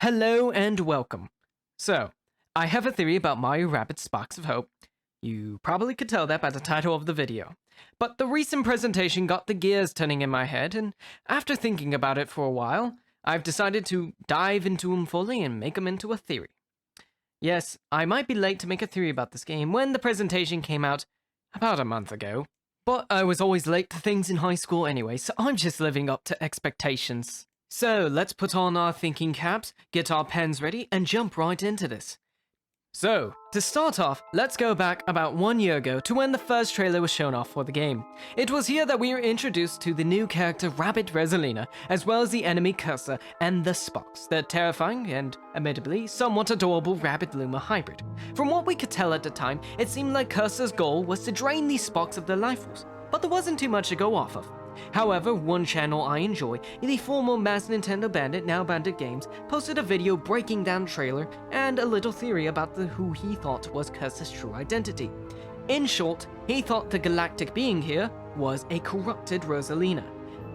Hello and welcome. So, I have a theory about Mario Rabbids Sparks of Hope. You probably could tell that by the title of the video. But the recent presentation got the gears turning in my head, and after thinking about it for a while, I've decided to dive into them fully and make them into a theory. Yes, I might be late to make a theory about this game when the presentation came out about a month ago. But I was always late to things in high school anyway, so I'm just living up to expectations. So let's put on our thinking caps, get our pens ready, and jump right into this. So, to start off, let's go back about 1 year ago to when the first trailer was shown off for the game. It was here that we were introduced to the new character Rabbid Rosalina, as well as the enemy Cursa and the Spox, the terrifying and, admittedly, somewhat adorable Rabbid Luma hybrid. From what we could tell at the time, it seemed like Cursa's goal was to drain these Spox of their life force, but there wasn't too much to go off of. However, one channel I enjoy, the former Mass Nintendo Bandit, now Bandit Games, posted a video breaking down the trailer and a little theory about who he thought was Cursa's true identity. In short, he thought the galactic being here was a corrupted Rosalina.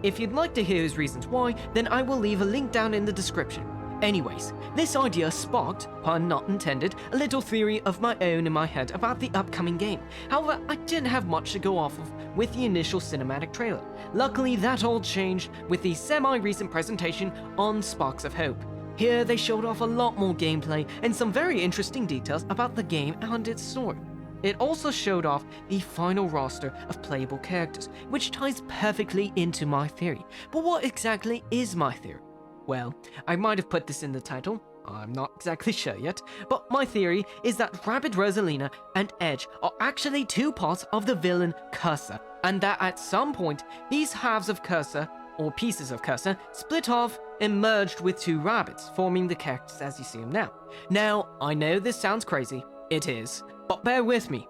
If you'd like to hear his reasons why, then I will leave a link down in the description. Anyways, this idea sparked, pun not intended, a little theory of my own in my head about the upcoming game. However, I didn't have much to go off of with the initial cinematic trailer. Luckily, that all changed with the semi-recent presentation on Sparks of Hope. Here, they showed off a lot more gameplay and some very interesting details about the game and its story. It also showed off the final roster of playable characters, which ties perfectly into my theory. But what exactly is my theory? Well, I might have put this in the title, I'm not exactly sure yet, but my theory is that Rabbid Rosalina and Edge are actually two parts of the villain Cursa, and that at some point, these halves of Cursa, or pieces of Cursa, split off and merged with two rabbits, forming the characters as you see them now. Now, I know this sounds crazy, it is, but bear with me.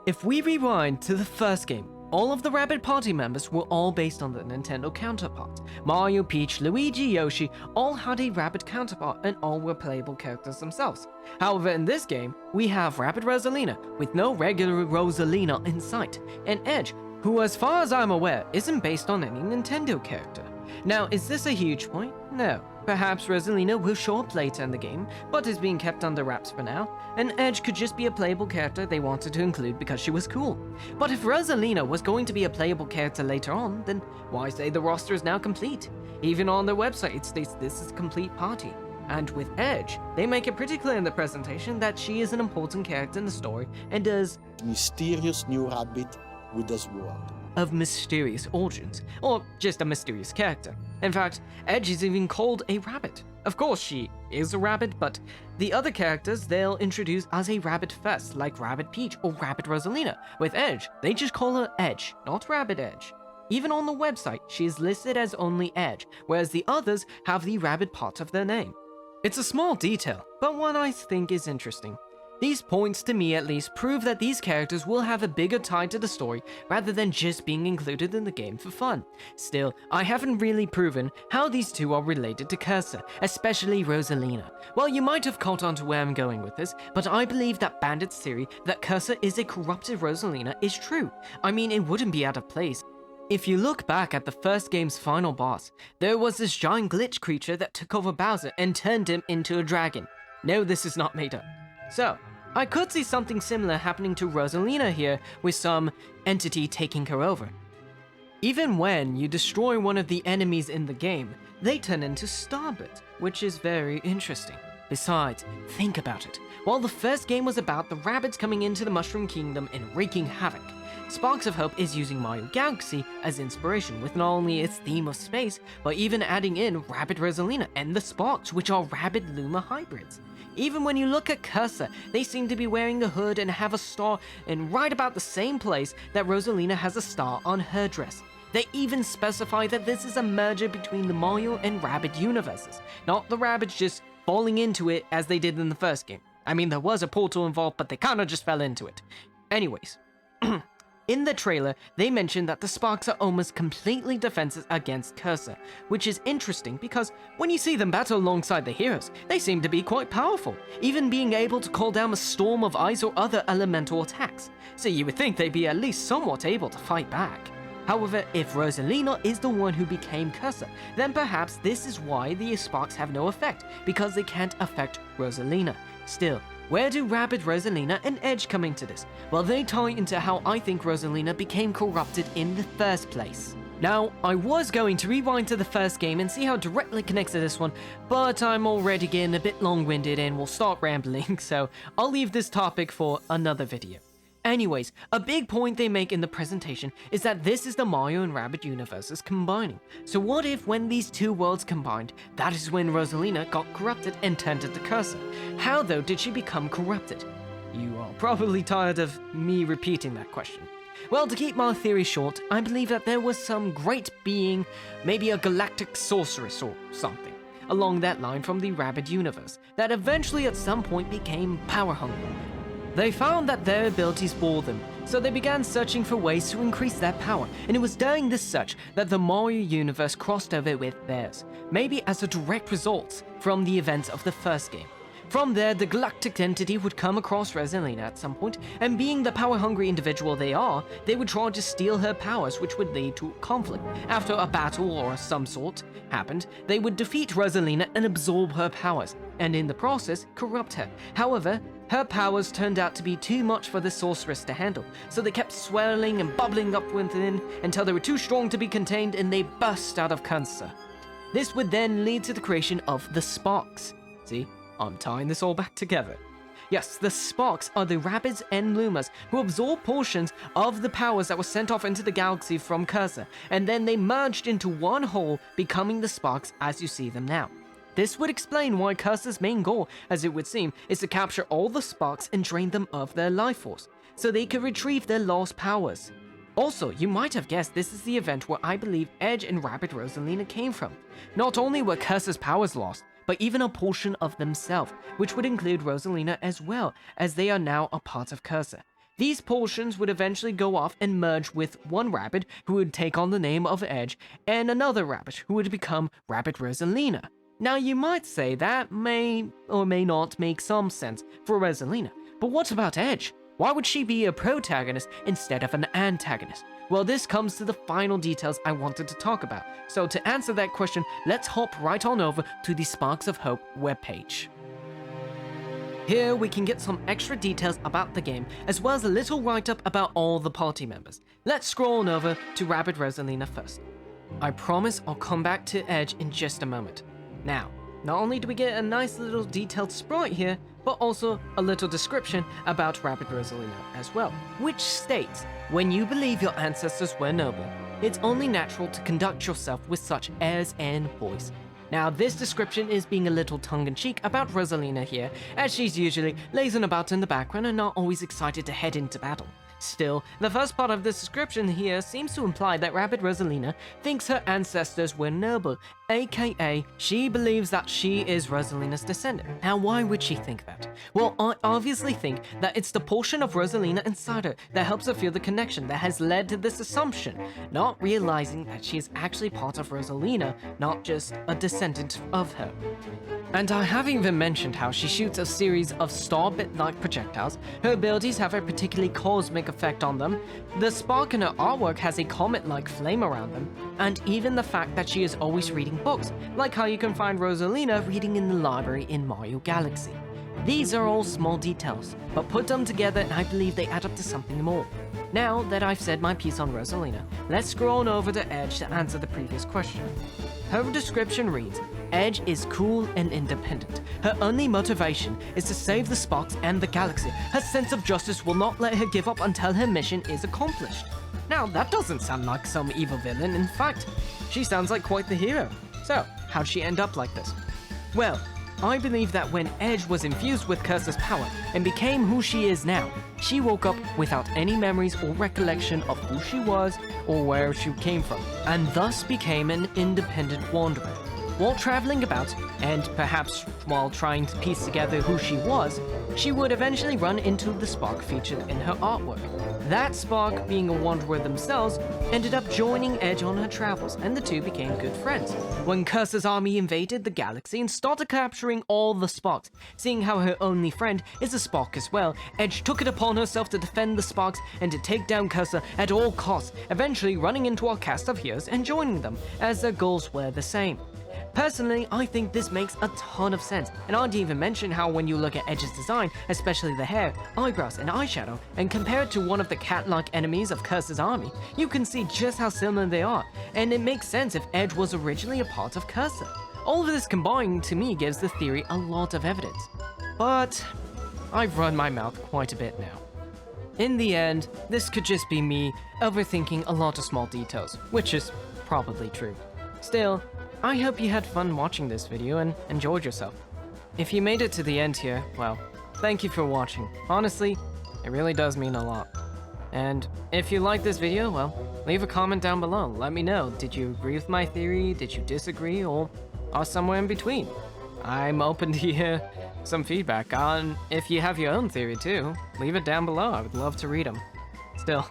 If we rewind to the first game, all of the Rabbid party members were all based on the Nintendo counterpart. Mario, Peach, Luigi, Yoshi all had a Rabbid counterpart and all were playable characters themselves. However, in this game, we have Rabbid Rosalina with no regular Rosalina in sight, and Edge, who as far as I'm aware, isn't based on any Nintendo character. Now, is this a huge point? No. Perhaps Rosalina will show up later in the game, but is being kept under wraps for now, and Edge could just be a playable character they wanted to include because she was cool. But if Rosalina was going to be a playable character later on, then why say the roster is now complete? Even on their website it states this is a complete party. And with Edge, they make it pretty clear in the presentation that she is an important character in the story and does mysterious new rabbit with this world. Of mysterious origins, or just a mysterious character. In fact, Edge is even called a rabbit. Of course she is a rabbit, but the other characters they'll introduce as a rabbit first, like Rabbid Peach or Rabbid Rosalina. With Edge, they just call her Edge, not Rabbid Edge. Even on the website, she is listed as only Edge, whereas the others have the rabbit part of their name. It's a small detail, but one I think is interesting. These points, to me at least, prove that these characters will have a bigger tie to the story rather than just being included in the game for fun. Still, I haven't really proven how these two are related to Cursa, especially Rosalina. Well, you might have caught on to where I'm going with this, but I believe that Bandit's theory that Cursa is a corrupted Rosalina is true. I mean, it wouldn't be out of place. If you look back at the first game's final boss, there was this giant glitch creature that took over Bowser and turned him into a dragon. No, this is not made up. So, I could see something similar happening to Rosalina here with some entity taking her over. Even when you destroy one of the enemies in the game, they turn into Starbit, which is very interesting. Besides, think about it. While the first game was about the rabbits coming into the Mushroom Kingdom and wreaking havoc, Sparks of Hope is using Mario Galaxy as inspiration with not only its theme of space, but even adding in Rabbid Rosalina and the Sparks, which are Rabbid Luma hybrids. Even when you look at Cursa, they seem to be wearing the hood and have a star in right about the same place that Rosalina has a star on her dress. They even specify that this is a merger between the Mario and Rabbid universes, not the rabbits just falling into it as they did in the first game. I mean, there was a portal involved, but they kinda just fell into it. Anyways, in the trailer, they mentioned that the Sparks are almost completely defenseless against Cursa, which is interesting because when you see them battle alongside the heroes, they seem to be quite powerful, even being able to call down a storm of ice or other elemental attacks, so you would think they'd be at least somewhat able to fight back. However, if Rosalina is the one who became Cursa, then perhaps this is why the sparks have no effect, because they can't affect Rosalina. Still, where do Rabbid Rosalina and Edge come into this? Well, they tie into how I think Rosalina became corrupted in the first place. Now, I was going to rewind to the first game and see how it directly connects to this one, but I'm already getting a bit long-winded and will start rambling, so I'll leave this topic for another video. Anyways, a big point they make in the presentation is that this is the Mario and Rabbid universes combining. So what if when these two worlds combined, that is when Rosalina got corrupted and turned into Cursa? How though did she become corrupted? You are probably tired of me repeating that question. Well, to keep my theory short, I believe that there was some great being, maybe a galactic sorceress or something, along that line from the Rabbid universe, that eventually at some point became power hungry. They found that their abilities bore them, so they began searching for ways to increase their power, and it was during this search that the Mario universe crossed over with theirs, maybe as a direct result from the events of the first game. From there, the galactic entity would come across Rosalina at some point, and being the power-hungry individual they are, they would try to steal her powers, which would lead to conflict. After a battle or some sort happened, they would defeat Rosalina and absorb her powers, and in the process, corrupt her. However, her powers turned out to be too much for the sorceress to handle, so they kept swelling and bubbling up within until they were too strong to be contained and they burst out of Cursa. This would then lead to the creation of the sparks. See? I'm tying this all back together. Yes, the sparks are the Rabbids and Lumas who absorb portions of the powers that were sent off into the galaxy from Cursa, and then they merged into one whole, becoming the sparks as you see them now. This would explain why Cursa's main goal, as it would seem, is to capture all the sparks and drain them of their life force, so they could retrieve their lost powers. Also, you might have guessed this is the event where I believe Edge and Rabbid Rosalina came from. Not only were Cursa's powers lost, but even a portion of themselves, which would include Rosalina as well, as they are now a part of Cursa. These portions would eventually go off and merge with one Rabbid who would take on the name of Edge, and another Rabbid who would become Rabbid Rosalina. Now you might say that may or may not make some sense for Rosalina, but what about Edge? Why would she be a protagonist instead of an antagonist? Well, this comes to the final details I wanted to talk about. So to answer that question, let's hop right on over to the Sparks of Hope webpage. Here we can get some extra details about the game, as well as a little write-up about all the party members. Let's scroll on over to Rabbid Rosalina first. I promise I'll come back to Edge in just a moment. Now, not only do we get a nice little detailed sprite here, but also a little description about Rabbid Rosalina as well, which states, when you believe your ancestors were noble, it's only natural to conduct yourself with such airs and voice. Now, this description is being a little tongue-in-cheek about Rosalina here, as she's usually lazing about in the background and not always excited to head into battle. Still, the first part of this description here seems to imply that Rabbid Rosalina thinks her ancestors were noble, aka she believes that she is Rosalina's descendant. Now, why would she think that? Well, I obviously think that it's the portion of Rosalina inside her that helps her feel the connection that has led to this assumption, not realizing that she is actually part of Rosalina, not just a descendant of her. And I haven't even mentioned how she shoots a series of star-bit-like projectiles, her abilities have a particularly cosmic effect on them, the spark in her artwork has a comet-like flame around them, and even the fact that she is always reading books, like how you can find Rosalina reading in the library in Mario Galaxy. These are all small details, but put them together and I believe they add up to something more. Now that I've said my piece on Rosalina, let's scroll on over to Edge to answer the previous question. Her description reads, Edge is cool and independent. Her only motivation is to save the sparks and the galaxy. Her sense of justice will not let her give up until her mission is accomplished. Now, that doesn't sound like some evil villain. In fact, she sounds like quite the hero. So, how'd she end up like this? Well, I believe that when Edge was infused with Cursa's power and became who she is now, she woke up without any memories or recollection of who she was or where she came from, and thus became an independent wanderer. while traveling about, and perhaps while trying to piece together who she was, she would eventually run into the spark featured in her artwork. That spark, being a wanderer themselves, ended up joining Edge on her travels, and the two became good friends. When Cursa's army invaded the galaxy and started capturing all the sparks, seeing how her only friend is a spark as well, Edge took it upon herself to defend the sparks and to take down Cursa at all costs, eventually running into our cast of heroes and joining them, as their goals were the same. Personally, I think this makes a ton of sense, and I'd even mention how when you look at Edge's design, especially the hair, eyebrows, and eyeshadow, and compare it to one of the cat-like enemies of Cursa's army, you can see just how similar they are, and it makes sense if Edge was originally a part of Cursa. All of this combined to me gives the theory a lot of evidence. But I've run my mouth quite a bit now. In the end, this could just be me overthinking a lot of small details, which is probably true. Still, I hope you had fun watching this video and enjoyed yourself. If you made it to the end here, well, thank you for watching. Honestly, it really does mean a lot. And if you liked this video, well, leave a comment down below. Let me know, did you agree with my theory, did you disagree, or somewhere in between? I'm open to hear some feedback on if you have your own theory too. Leave it down below, I would love to read them. Still,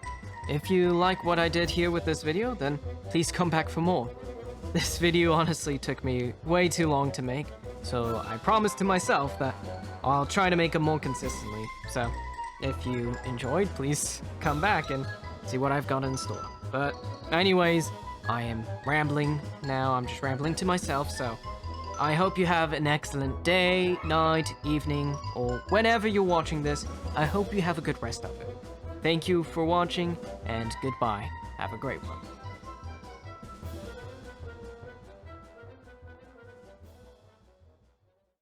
if you like what I did here with this video, then please come back for more. This video honestly took me way too long to make, so I promised to myself that I'll try to make them more consistently. So, if you enjoyed, please come back and see what I've got in store. But anyways, I am rambling now, I'm just rambling to myself, so I hope you have an excellent day, night, evening, or whenever you're watching this. I hope you have a good rest of it. Thank you for watching, and goodbye. Have a great one.